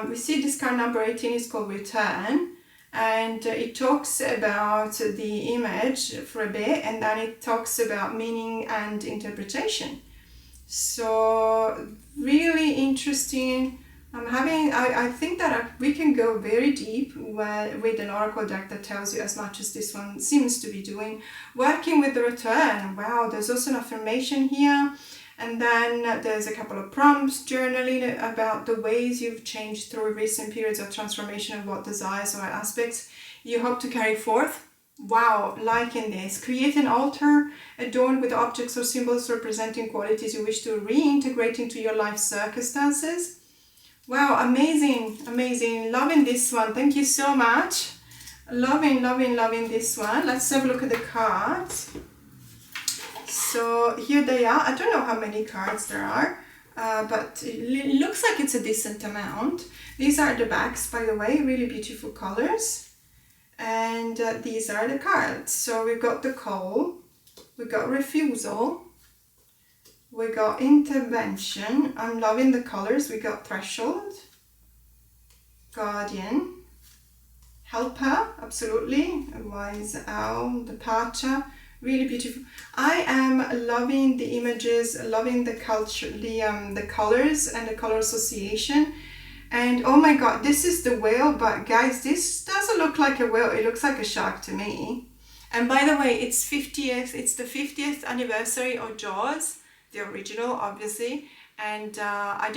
We see this card number 18 is called Return. And it talks about the image for a bit, and then it talks about meaning and interpretation. So really interesting. I think that we can go very deep with an oracle deck that tells you as much as this one seems to be doing. Working with the return, wow, there's also an affirmation here. And then there's a couple of prompts, journaling about the ways you've changed through recent periods of transformation and what desires or aspects you hope to carry forth. Wow, liking this. Create an altar adorned with objects or symbols representing qualities you wish to reintegrate into your life circumstances. Wow, amazing, amazing. Loving this one. Thank you so much. Loving, loving, loving this one. Let's have a look at the cards. So here they are. I don't know how many cards there are, but it looks like it's a decent amount. These are the backs, by the way, really beautiful colors. And these are the cards. So we've got the call, we got refusal, we got intervention. I'm loving the colors. We got threshold, guardian, helper, absolutely, a wise owl, departure. Really beautiful. I am loving the images, loving the culture, the colors and the color association. And oh my god, this is the whale, but guys, this doesn't look like a whale. It looks like a shark to me. And by the way, it's the 50th anniversary of Jaws, the original, obviously. And I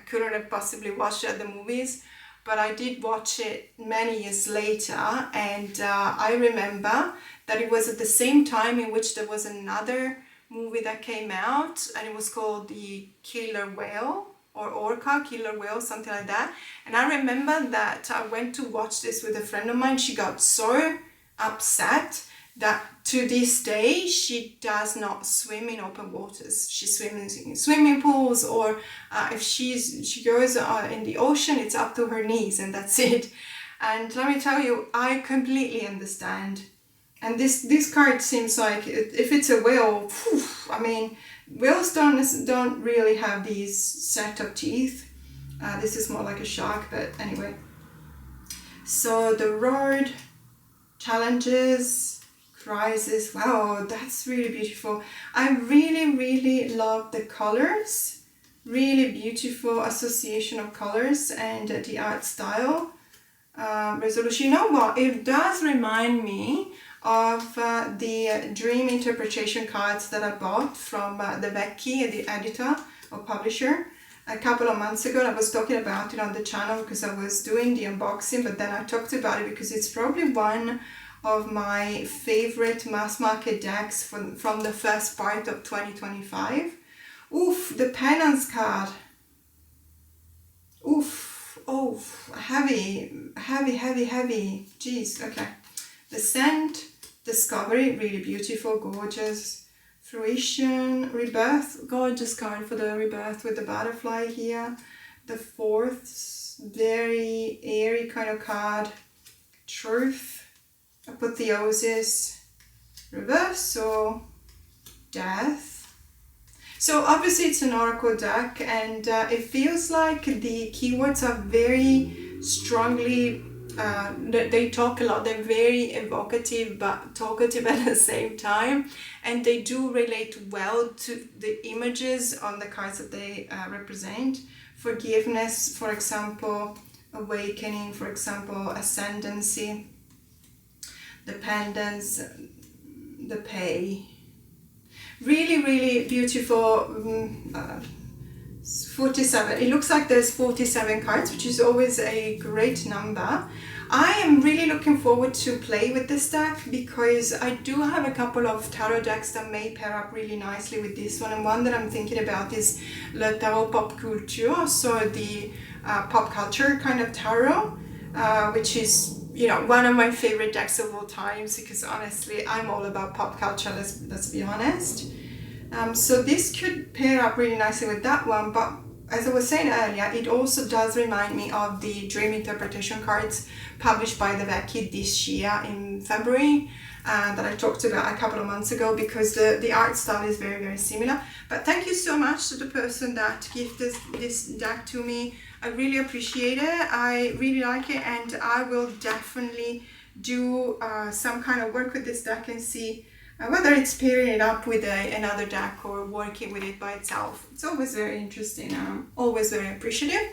couldn't have possibly watched it at the movies, but I did watch it many years later, and I remember that it was at the same time in which there was another movie that came out, and it was called The Killer Whale, or Orca, Killer Whale, something like that. And I remember that I went to watch this with a friend of mine. She got so upset that to this day she does not swim in open waters. She swims in swimming pools, or if she goes in the ocean, it's up to her knees and that's it. And let me tell you, I completely understand. And this card seems like if it's a whale, I mean, whales don't really have these set of teeth. This is more like a shark, but anyway. So the road, challenges, crisis. Wow, that's really beautiful. I really, really love the colors. Really beautiful association of colors and the art style. Resolution. You know what? It does remind me of the dream interpretation cards that I bought from the Vecchi, the editor or publisher, a couple of months ago. I was talking about it on the channel because I was doing the unboxing, but then I talked about it because it's probably one of my favorite mass market decks from the first part of 2025. Oof, the penance card. Oof, oh, heavy. Jeez, okay. The Scent, Discovery, really beautiful, gorgeous. Fruition, Rebirth, gorgeous card for the Rebirth with the butterfly here. The Fourth, very airy kind of card. Truth, Apotheosis, Reversal, Death. So obviously it's an oracle deck, and it feels like the keywords are very strongly, they talk a lot, they're very evocative but talkative at the same time, and they do relate well to the images on the cards that they represent. Forgiveness, for example, awakening, for example, ascendancy, dependence, the pay. Really, really beautiful. 47. It looks like there's 47 cards, which is always a great number. I am really looking forward to play with this deck because I do have a couple of tarot decks that may pair up really nicely with this one, and one that I'm thinking about is Le Tarot Pop Culture, so the pop culture kind of tarot, which is, you know, one of my favorite decks of all times, because honestly I'm all about pop culture, let's be honest. So this could pair up really nicely with that one, but as I was saying earlier, it also does remind me of the Dream Interpretation cards published by the Vecchi this year in February, that I talked about a couple of months ago, because the art style is very, very similar. But thank you so much to the person that gifted this deck to me. I really appreciate it. I really like it, and I will definitely do some kind of work with this deck and see whether it's pairing it up with another deck or working with it by itself. It's always very interesting. I'm always very appreciative.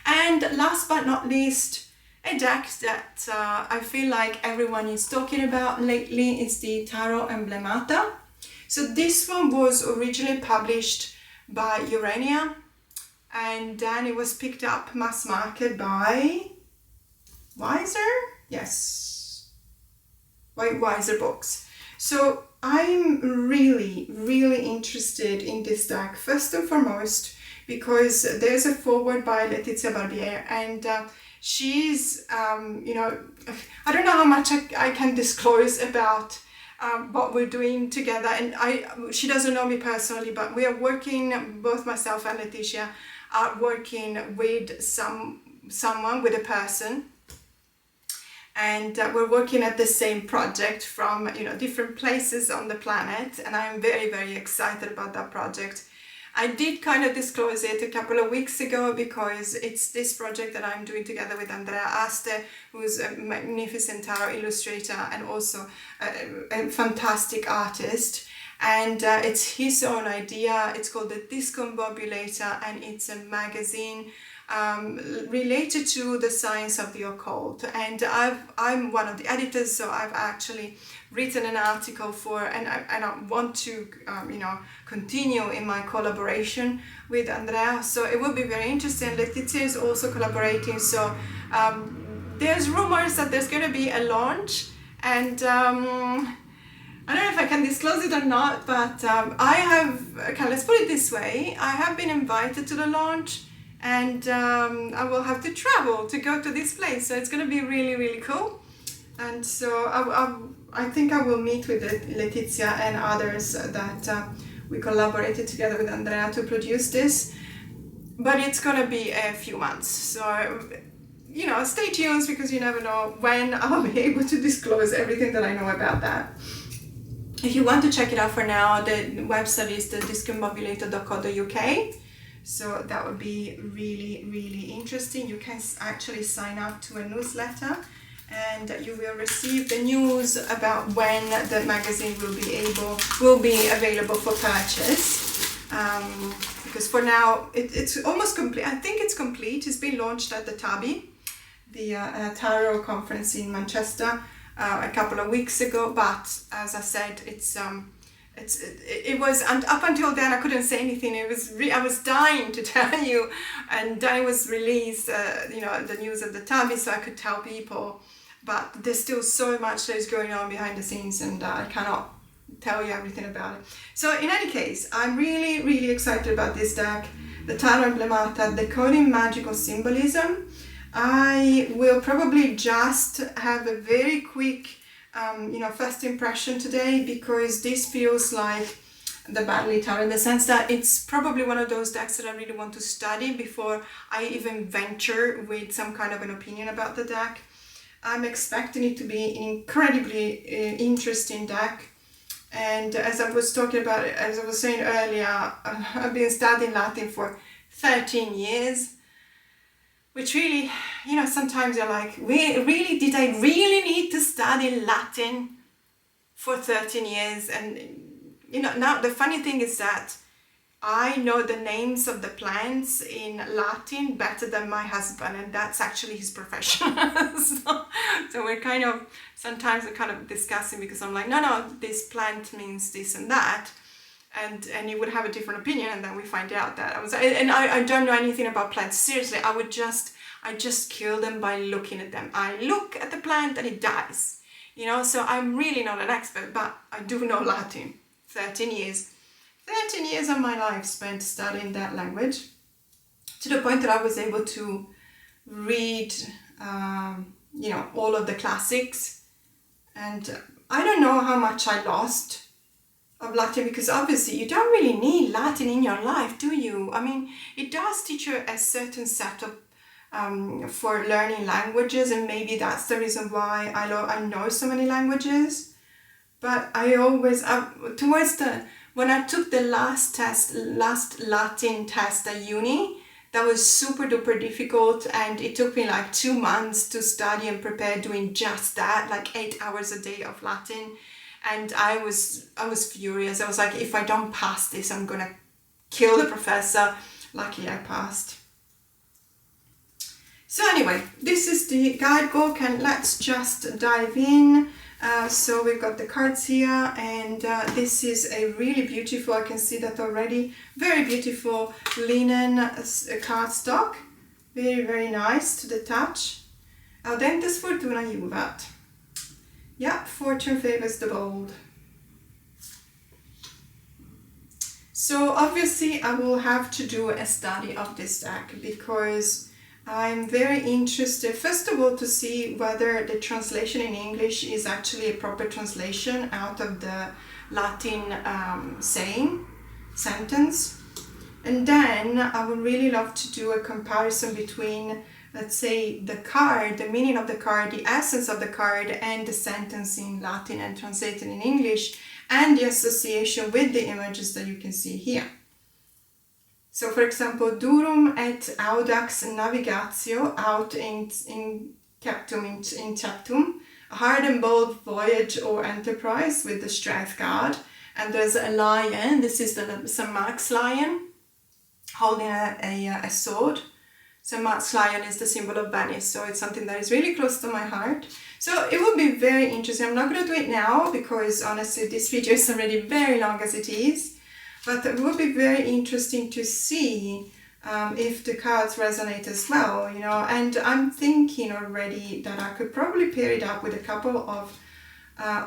And last but not least, a deck that I feel like everyone is talking about lately is the Tarot Emblemata. So this one was originally published by Urania, and then it was picked up mass market by Wiser? Yes, by Wiser Books. So I'm really, really interested in this deck, first and foremost, because there's a foreword by Letizia Barbier, and she's, you know, I don't know how much I can disclose about what we're doing together, and she doesn't know me personally, but we are working, both myself and Letizia are working with someone, with a person, and we're working at the same project from, you know, different places on the planet, and I'm very, very excited about that project. I did kind of disclose it a couple of weeks ago because it's this project that I'm doing together with Andrea Aste, who's a magnificent tarot illustrator and also a fantastic artist. And it's his own idea. It's called the Discombobulator, and it's a magazine related to the science of the occult. And I'm one of the editors, so I've actually written an article for, and I want to you know, continue in my collaboration with Andrea, so it will be very interesting. Letizia is also collaborating, so there's rumors that there's going to be a launch, and I don't know if I can disclose it or not, but I have, okay, let's put it this way, I have been invited to the launch, and I will have to travel to go to this place, so it's going to be really, really cool. And so I think I will meet with Letizia and others that we collaborated together with Andrea to produce this, but it's going to be a few months, so you know, stay tuned, because you never know when I'll be able to disclose everything that I know about that. If you want to check it out for now, the website is the discombobulator.co.uk. So that would be really, really interesting. You can actually sign up to a newsletter, and you will receive the news about when the magazine will be available for purchase. Because for now it's almost complete. I think it's complete. It's been launched at the TABI, the Tarot conference in Manchester, a couple of weeks ago. But as I said, it was, and up until then I couldn't say anything. I was dying to tell you, and then it was released, you know, the news of the TABI, so I could tell people. But there's still so much that is going on behind the scenes, and I cannot tell you everything about it. So in any case, I'm really, really excited about this deck, the Tarot Emblemata, Decoding Magical Symbolism. I will probably just have a very quick first impression today, because this feels like the Baddeley Tarot in the sense that it's probably one of those decks that I really want to study before I even venture with some kind of an opinion about the deck. I'm expecting it to be an incredibly interesting deck. And as I was saying earlier, I've been studying Latin for 13 years, which really, sometimes you're like, really, did I really need to study Latin for 13 years? And, now the funny thing is that I know the names of the plants in Latin better than my husband, and that's actually his profession. so we're sometimes we're kind of discussing, because I'm like, no, this plant means this and that. And he would have a different opinion, and then we find out that I don't know anything about plants. Seriously, I just kill them by looking at them. I look at the plant and it dies. So I'm really not an expert, but I do know Latin. 13 years of my life spent studying that language, to the point that I was able to read, all of the classics. And I don't know how much I lost of Latin, because obviously you don't really need Latin in your life, do you? I mean, it does teach you a certain set of for learning languages, and maybe that's the reason why I know so many languages. But I always, when I took the last Latin test at uni, that was super duper difficult, and it took me like 2 months to study and prepare doing just that, like 8 hours a day of Latin. And I was furious. I was like, if I don't pass this, I'm gonna kill the professor. Luckily I passed. So anyway, this is the guidebook, and let's just dive in. So we've got the cards here, and this is a really beautiful, I can see that already, very beautiful linen cardstock. Very, very nice to the touch. Audentes fortuna juvat. Yeah, fortune favors the bold. So obviously I will have to do a study of this deck, because I'm very interested, first of all, to see whether the translation in English is actually a proper translation out of the Latin sentence. And then I would really love to do a comparison between, let's say, the card, the meaning of the card, the essence of the card, and the sentence in Latin and translated in English, and the association with the images that you can see here. So, for example, durum et audax navigatio, out in captum, a hard and bold voyage or enterprise with the strength card. And there's a lion, this is the St. Mark's lion, holding a sword. St. Mark's lion is the symbol of Venice, so it's something that is really close to my heart. So it would be very interesting. I'm not going to do it now, because honestly this video is already very long as it is. But it would be very interesting to see if the cards resonate as well, and I'm thinking already that I could probably pair it up with a couple of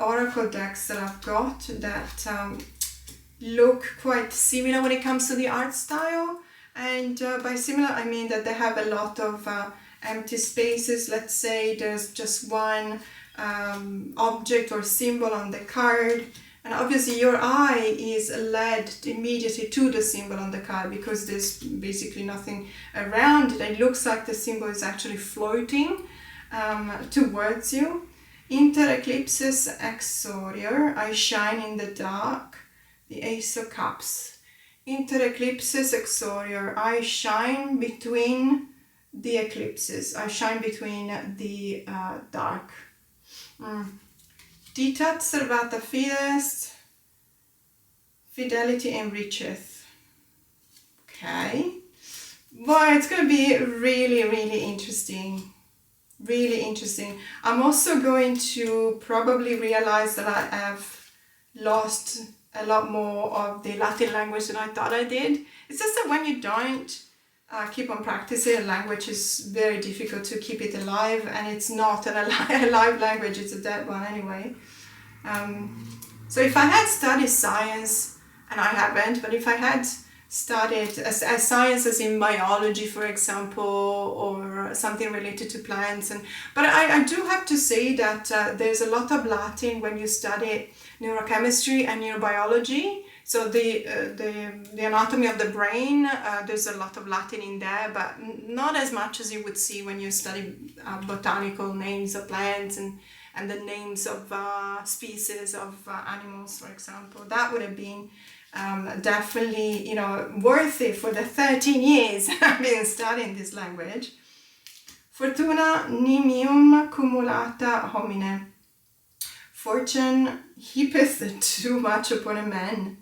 oracle decks that I've got that look quite similar when it comes to the art style. And by similar, I mean that they have a lot of empty spaces. Let's say there's just one object or symbol on the card. And obviously your eye is led immediately to the symbol on the card, because there's basically nothing around it. It looks like the symbol is actually floating towards you. Inter eclipses exorior, I shine in the dark, the Ace of Cups. Inter eclipses exorior, I shine between the eclipses. I shine between the dark. Ditat servata fides, fidelity enricheth. Okay. Well, it's going to be really, really interesting. Really interesting. I'm also going to probably realize that I have lost a lot more of the Latin language than I thought I did. It's just that when you don't keep on practicing, a language is very difficult to keep it alive, and it's not an alive language, it's a dead one anyway. So if I had studied science, and I haven't, but if I had studied as science, as in biology, for example, or something related to plants. But I do have to say that there's a lot of Latin when you study neurochemistry and neurobiology. So the anatomy of the brain, there's a lot of Latin in there, but not as much as you would see when you study botanical names of plants and the names of species of animals, for example. That would have been definitely, worth it for the 13 years I've been studying this language. Fortuna nimium cumulata homine. Fortune heapeth too much upon a man.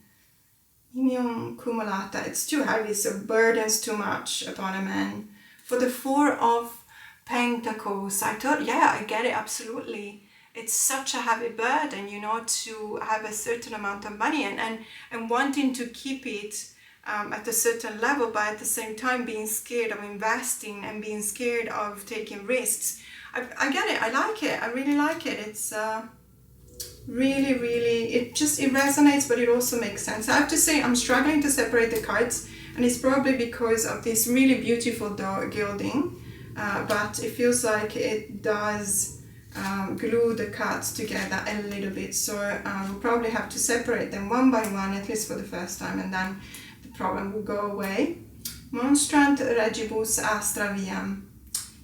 Nimium cumulata, it's too heavy, so burdens too much upon a man. For the Four of Pentacles, I thought, yeah, I get it, absolutely. It's such a heavy burden, to have a certain amount of money and wanting to keep it at a certain level, but at the same time being scared of investing and being scared of taking risks. I get it, I like it, I really like it. It's really, really, it resonates, but it also makes sense. I have to say, I'm struggling to separate the cards, and it's probably because of this really beautiful gilding, but it feels like it does glue the cards together a little bit, so we'll probably have to separate them one by one, at least for the first time, and then the problem will go away. Monstrant regibus astra viam.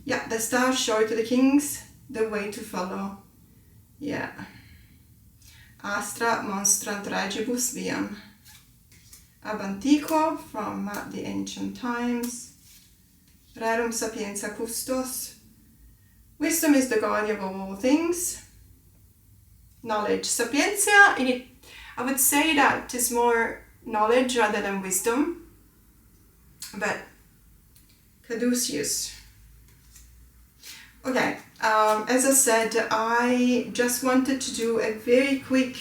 Yeah, the stars show to the kings the way to follow. Yeah. Astra monstrant regibus viam. Ab antiquo, from the ancient times. Rerum sapientia custos. Wisdom is the guardian of all things. Knowledge. Sapientia, I would say that is more knowledge rather than wisdom. But caduceus. Okay, as I said, I just wanted to do a very quick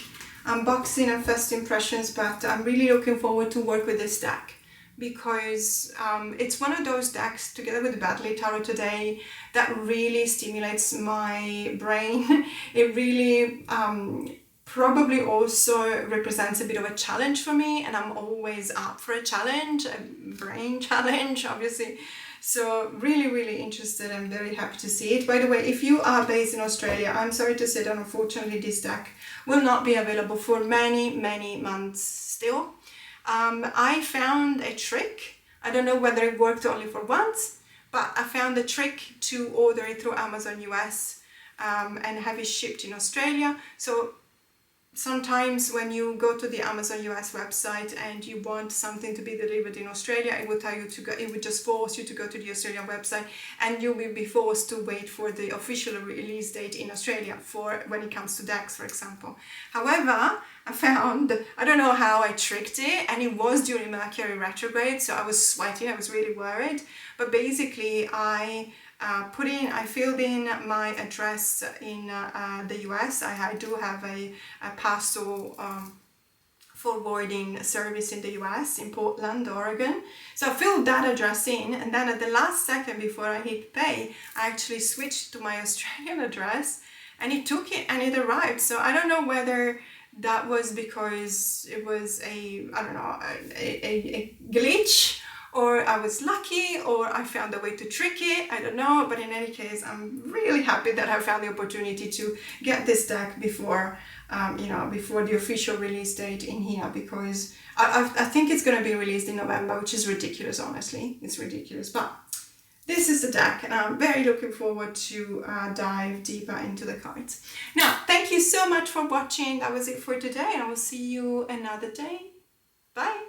unboxing and first impressions, but I'm really looking forward to work with this deck, because it's one of those decks, together with the Baddeley Tarot today, that really stimulates my brain. It really probably also represents a bit of a challenge for me, and I'm always up for a challenge, a brain challenge, obviously. So really, really interested and very happy to see it. By the way, if you are based in Australia, I'm sorry to say that unfortunately this deck will not be available for many, many months still. I found a trick. I don't know whether it worked only for once, but I found a trick to order it through Amazon US and have it shipped in Australia. So sometimes when you go to the Amazon US website and you want something to be delivered in Australia, it will tell you to go, it would just force you to go to the Australian website, and you will be forced to wait for the official release date in Australia for when it comes to decks, for example. However, I found, I don't know how I tricked it, and it was during Mercury retrograde, so I was sweating, I was really worried. But basically I filled in my address in the US. I do have a parcel forwarding service in the US, in Portland, Oregon. So I filled that address in, and then at the last second before I hit pay, I actually switched to my Australian address, and it took it and it arrived. So I don't know whether that was because it was a glitch, or I was lucky, or I found a way to trick it, I don't know. But in any case, I'm really happy that I found the opportunity to get this deck before before the official release date in here, because I think it's going to be released in November, which is ridiculous, honestly. It's ridiculous, but this is the deck, and I'm very looking forward to dive deeper into the cards. Now, thank you so much for watching. That was it for today, and I will see you another day. Bye!